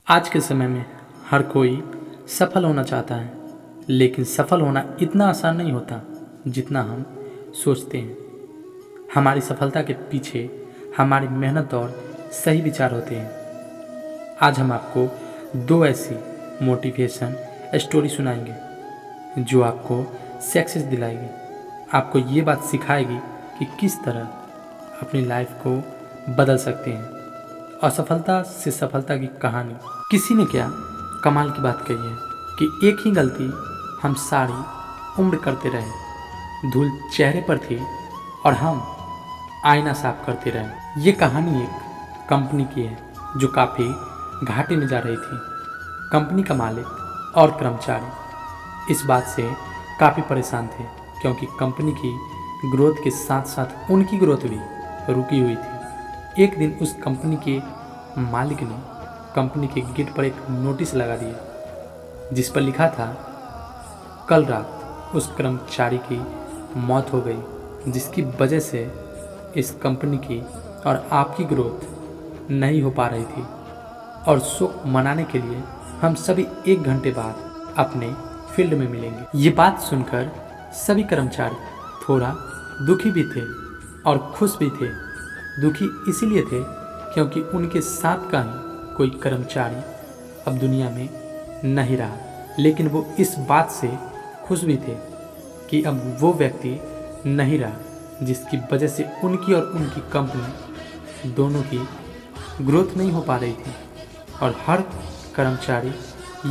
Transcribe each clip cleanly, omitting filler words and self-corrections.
आज के समय में हर कोई सफल होना चाहता है, लेकिन सफल होना इतना आसान नहीं होता जितना हम सोचते हैं। हमारी सफलता के पीछे हमारी मेहनत और सही विचार होते हैं। आज हम आपको दो ऐसी मोटिवेशन स्टोरी सुनाएंगे जो आपको सक्सेस दिलाएगी, आपको ये बात सिखाएगी कि किस तरह अपनी लाइफ को बदल सकते हैं। असफलता से सफलता की कहानी। किसी ने क्या कमाल की बात कही है कि एक ही गलती हम सारी उम्र करते रहे, धूल चेहरे पर थी और हम आईना साफ करते रहे। ये कहानी एक कंपनी की है जो काफ़ी घाटे में जा रही थी। कंपनी का मालिक और कर्मचारी इस बात से काफ़ी परेशान थे क्योंकि कंपनी की ग्रोथ के साथ साथ उनकी ग्रोथ भी रुकी हुई थी। एक दिन उस कंपनी के मालिक ने कंपनी के गेट पर एक नोटिस लगा दिया जिस पर लिखा था, कल रात उस कर्मचारी की मौत हो गई जिसकी वजह से इस कंपनी की और आपकी ग्रोथ नहीं हो पा रही थी, और शोक मनाने के लिए हम सभी 1 घंटे बाद अपने फील्ड में मिलेंगे। ये बात सुनकर सभी कर्मचारी थोड़ा दुखी भी थे और खुश भी थे। दुखी इसीलिए थे क्योंकि उनके साथ का ही कोई कर्मचारी अब दुनिया में नहीं रहा, लेकिन वो इस बात से खुश भी थे कि अब वो व्यक्ति नहीं रहा जिसकी वजह से उनकी और उनकी कंपनी दोनों की ग्रोथ नहीं हो पा रही थी। और हर कर्मचारी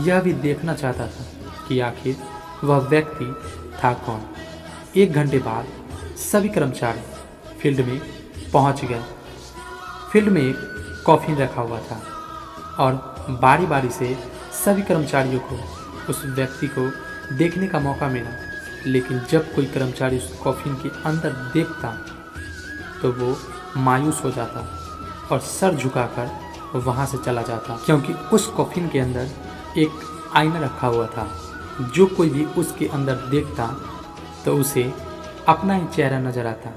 यह भी देखना चाहता था कि आखिर वह व्यक्ति था कौन। 1 घंटे बाद सभी कर्मचारी फील्ड में पहुंच गए। फील्ड में एक कॉफिन रखा हुआ था और बारी बारी से सभी कर्मचारियों को उस व्यक्ति को देखने का मौका मिला, लेकिन जब कोई कर्मचारी उस कॉफिन के अंदर देखता तो वो मायूस हो जाता और सर झुकाकर वहाँ से चला जाता, क्योंकि उस कॉफिन के अंदर एक आईना रखा हुआ था। जो कोई भी उसके अंदर देखता तो उसे अपना ही चेहरा नजर आता।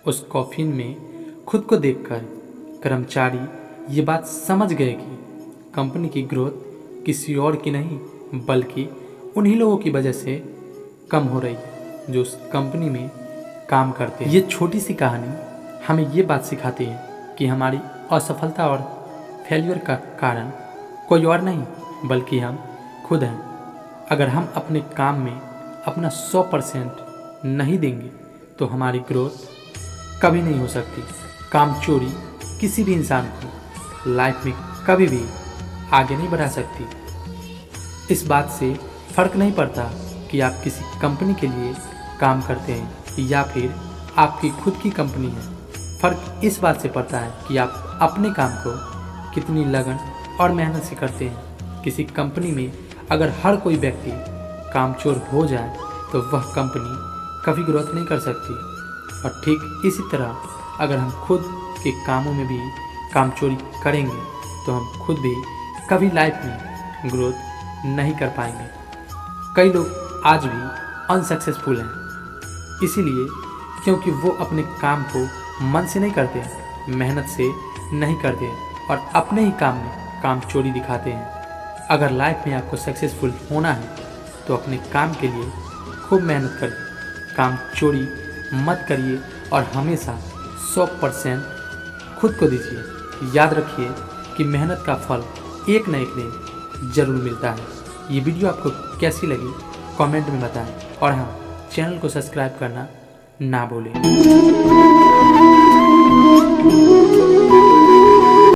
उस कॉफिन में खुद को देखकर कर्मचारी ये बात समझ गए कि कंपनी की ग्रोथ किसी और की नहीं बल्कि उन्हीं लोगों की वजह से कम हो रही है जो उस कंपनी में काम करते हैं। ये छोटी सी कहानी हमें ये बात सिखाती है कि हमारी असफलता और फेल्यूर का कारण कोई और नहीं बल्कि हम खुद हैं। अगर हम अपने काम में अपना 100% नहीं देंगे तो हमारी ग्रोथ कभी नहीं हो सकती। काम चोरी किसी भी इंसान को लाइफ में कभी भी आगे नहीं बढ़ा सकती। इस बात से फ़र्क नहीं पड़ता कि आप किसी कंपनी के लिए काम करते हैं या फिर आपकी खुद की कंपनी है। फ़र्क इस बात से पड़ता है कि आप अपने काम को कितनी लगन और मेहनत से करते हैं। किसी कंपनी में अगर हर कोई व्यक्ति कामचोर हो जाए तो वह कंपनी कभी ग्रोथ नहीं कर सकती। और ठीक इसी तरह अगर हम खुद के कामों में भी कामचोरी करेंगे तो हम खुद भी कभी लाइफ में ग्रोथ नहीं कर पाएंगे। कई लोग आज भी अनसक्सेसफुल हैं इसीलिए क्योंकि वो अपने काम को मन से नहीं करते, मेहनत से नहीं करते और अपने ही काम में कामचोरी दिखाते हैं। अगर लाइफ में आपको सक्सेसफुल होना है तो अपने काम के लिए खूब मेहनत करिए, काम चोरी मत करिए और हमेशा 100% खुद को दीजिए। याद रखिए कि मेहनत का फल एक न एक दिन जरूर मिलता है। ये वीडियो आपको कैसी लगी कमेंट में बताएं और हाँ, चैनल को सब्सक्राइब करना ना भूलें।